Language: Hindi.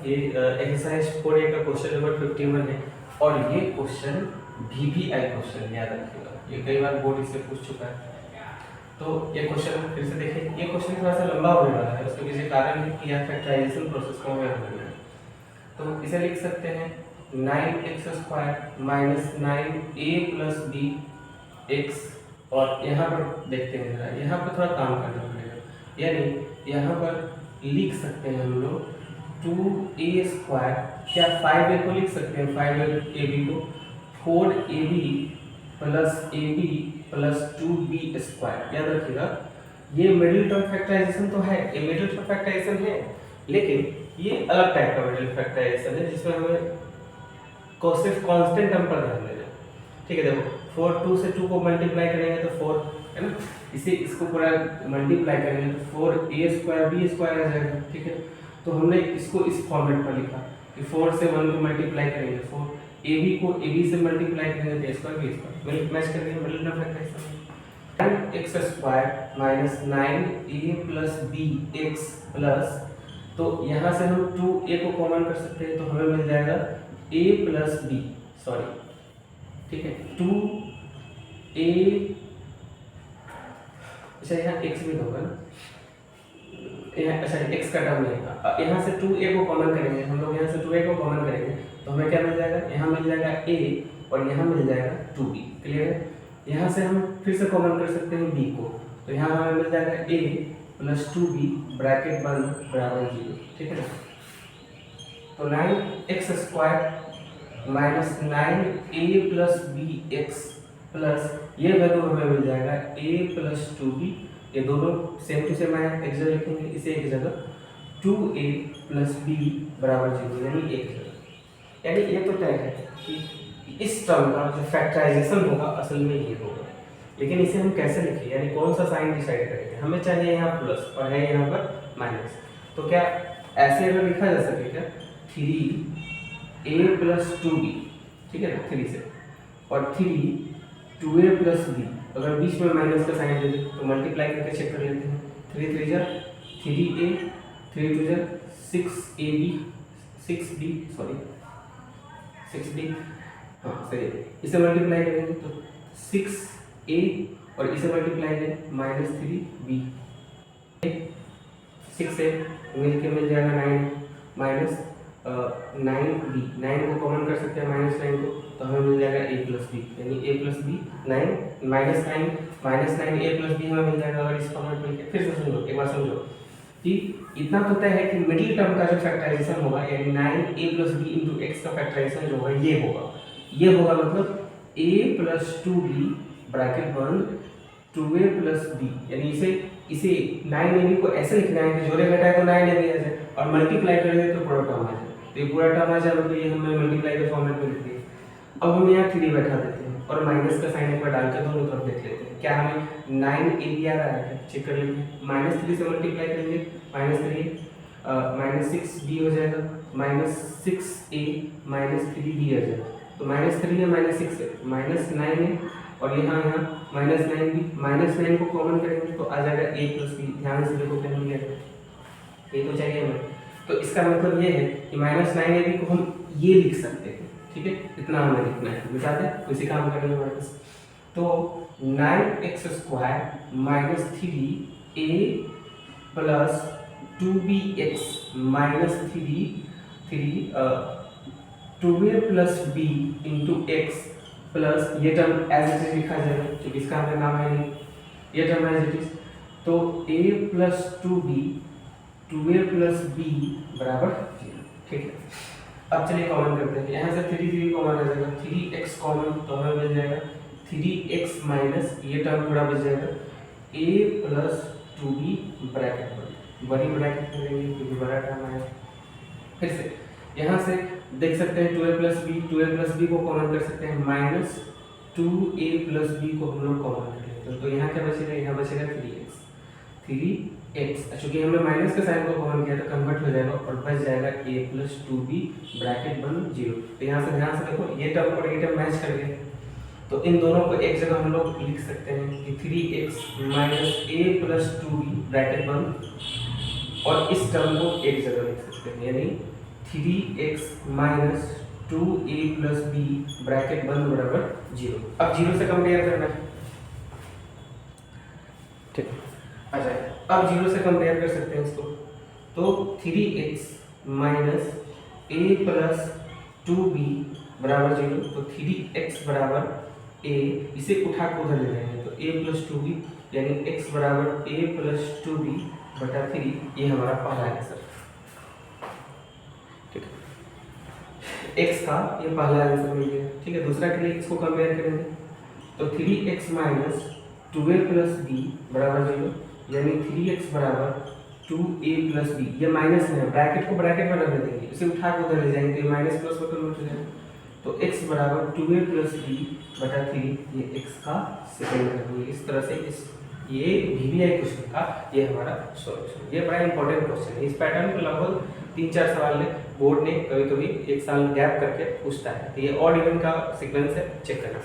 ये एक्सरसाइज 4A का क्वेश्चन नंबर 51 है और ये क्वेश्चन VBI क्वेश्चन याद रखिएगा, ये कई बार बोर्ड इससे पूछ चुका है। तो ये क्वेश्चन फिर से देखिए, ये क्वेश्चन थोड़ा सा लंबा होने वाला है, उसके पीछे कारण है कि यह फैक्टराइजेशन प्रोसेस को हमें करना है। तो इसे लिख सकते हैं 9x² minus 9a plus b x, और यहाँ पर देखते हैं जरा, यहाँ पर थोड़ा काम करना पड़ेगा, यानी यहाँ पर लिख सकते हैं हम लोग 2a², क्या 5a को लिख सकते हैं, 5ab को 4ab plus ab plus 2b²। याद रखिएगा ये मिडिल टर्म फैक्टराइजेशन तो है, ये मिडिल टर्म फैक्टराइजेशन है, लेकिन ये अलग टाइप का मिडिल फैक्टराइजेशन है जिसमें हमें सिर्फ कांस्टेंट टर्म पर ध्यान देना है। ठीक है, देखो 4 2 से 2 को मल्टीप्लाई करेंगे तो 4 है ना, इसे इसको पूरा मल्टीप्लाई करेंगे तो 4a² b² आ जाएगा। ठीक है, तो हमने इसको इस फॉर्मेट पर लिखा कि 4 से 1 को मल्टीप्लाई करेंगे, 4ab को ab से मल्टीप्लाई करेंगे तो a² b², मैच करेंगे middle term factorisation. 9x² minus 9a plus bx plus, तो यहाँ से हम 2a को कॉमन कर सकते हैं तो हमें मिल जाएगा a प्लस b, सॉरी ठीक है 2a, अच्छा यहाँ x भी होगा ना, यहाँ अच्छा x का टर्म नहीं, यहाँ से 2a को कॉमन करेंगे हम लोग, यहाँ से 2a को कॉमन करेंगे तो हमें क्या मिल जाएगा, यहाँ मिल जाएगा a और यहाँ मिल जाएगा 2b। क्लियर है, यहाँ से हम फिर से कॉमन कर सकते हैं b को, तो यहाँ हमें मिल जाएगा a प्लस 2b ब्रैकेट बंद बराबर 0। ठीक है, तो 9x² minus 9a plus bx plus ये वैल्यू हमें मिल जाएगा a प्लस 2b, ये दोनों सेम टू सेम है, एक जगह लिखेंगे इसे एक जगह, 2a प्लस b बराबर 0, यानी एक जगह। यानी ये तो तय है कि इस टर्म का जो फैक्टराइजेशन होगा असल में ये होगा, लेकिन इसे हम कैसे लिखें, यानी कौन सा साइन डिसाइड करेंगे। हमें चाहिए यहाँ प्लस और है यहाँ पर माइनस, तो क्या ऐसे अगर लिखा जा सके क्या 3a प्लस 2b, ठीक है ना 3 से, और 2a प्लस b, अगर बीच में माइनस का साइन दे दे तो मल्टीप्लाई करके चेक कर लेते हैं, 3 3 जा 3a, 3 2 जा 6ab 6b, सॉरी 6b, हाँ सही है, इसे मल्टीप्लाई करेंगे तो 6a और इसे मल्टीप्लाई करें माइनस 3b, 6a मिल के मिल जाएगा 9 माइनस 9b, 9 को कॉमन कर सकते हैं माइनस 9 को, तो हमें मिल जाएगा a प्लस b, यानी a plus b 9 minus 9 a plus b हमें मिल जाएगा। अगर इस फॉर्मेट में फिर से समझो, एक बार समझो कि इतना तो तय है कि मिडिल टर्म का जो फैक्टराइजेशन होगा, यानी 9a plus b into x का फैक्टराइजेशन जो होगा ये होगा मतलब a प्लस 2b ब्रैकेट बंद 2a प्लस b, यानी इसे 9ab को ऐसे लिखना है कि जोड़े घटाए तो 9ab आ जाए और मल्टीप्लाई करेंगे तो पूरा टर्म आ जाए, तो ये पूरा टर्म आ जाए मतलब ये हमने मल्टीप्लाई के फॉर्मेट में लिख दिया। अब हम यहाँ 3 बैठा देते हैं और माइनस का साइन एक बार डाल के दोनों तरफ देख लेते हैं, क्या हमें 9ab आ रहा है क्या, चेक कर लेते हैं, -3 से मल्टीप्लाई करेंगे -3 -6b हो जाएगा, -6a -3b आ जाएगा, तो -3 है -6 है -9 है और यहाँ -9b, -9 को कॉमन करेंगे तो आ जाएगा a प्लस b। ध्यान से देखो क्या मिल गया, ये तो चाहिए हमें, तो इसका मतलब ये है कि -9ab को हम ये लिख सकते हैं। ठीक है, इतना हमें लिखना है, बता दें उसी काम करेंगे हमारे पास, तो 9x² minus 3a plus 2bx minus 2a plus b into x plus ये टर्म एज इट इज लिखा जाएगा क्योंकि इसका हमें नाम है नहीं, ये टर्म एज इट इज, तो a plus 2b 2a plus b बराबर 0। ठीक है, अब चलिए कॉमन करते हैं, यहाँ से 3 कॉमन आ जाएगा, 3x कॉमन तो हमें मिल जाएगा 3x माइनस ये टर्म थोड़ा बच जाएगा a प्लस 2b ब्रैकेट में, बड़ी ब्रैकेट में लेंगे क्योंकि बड़ा टर्म आया। फिर से यहाँ से देख सकते हैं 2a प्लस b को कॉमन कर सकते हैं, माइनस 2a प्लस b को हम लोग कॉमन कर लेते हैं, तो यहाँ क्या बचेगा, यहाँ बचेगा 3x, चूंकि हमने माइनस के साइन को कॉमन किया तो कन्वर्ट हो जाएगा और बच जाएगा a प्लस 2b ब्रैकेट बंद 0। तो यहाँ से ध्यान से देखो ये टर्म और ये टर्म मैच कर गए, तो इन दोनों को एक जगह हम लोग लिख सकते हैं कि 3x minus a plus 2b bracket बंद, और इस टर्म को एक जगह लिख सकते हैं, यानी 3x minus 2a plus b bracket बंद बराबर 0। अब 0 से कंपेयर करना है, ठीक है। अच्छा, अब 0 से कंपेयर कर सकते हैं इसको, तो 3x minus a plus 2b बराबर 0, तो 3x बराबर a, इसे उठा के उधर ले जाएंगे तो a प्लस 2b यानी x बराबर a प्लस 2b बटा 3, ये हमारा पहला आंसर, ठीक है। x का ये पहला आंसर मिल गया, ठीक है। दूसरा के लिए इसको कंपेयर करेंगे तो 3x minus 2a plus b बराबर 0 यानी 3x बराबर 2a प्लस b, ये माइनस में है, ब्रैकेट को ब्रैकेट में रखने देंगे, इसे उठा के उधर ले जाएंगे तो ये माइनस प्लस में कन्वर्ट हो जाएगा, तो x बराबर 2a प्लस b बटा 3, ये x का सेकेंड टर्म। इस तरह से इस ये VBI क्वेश्चन का ये हमारा सॉल्यूशन, ये बड़ा इंपॉर्टेंट क्वेश्चन है। इस पैटर्न को लगभग 3-4 सवाल ने बोर्ड ने कभी कभी एक साल गैप करके पूछता है, तो ये ऑड इवन का सीक्वेंस है, चेक करना।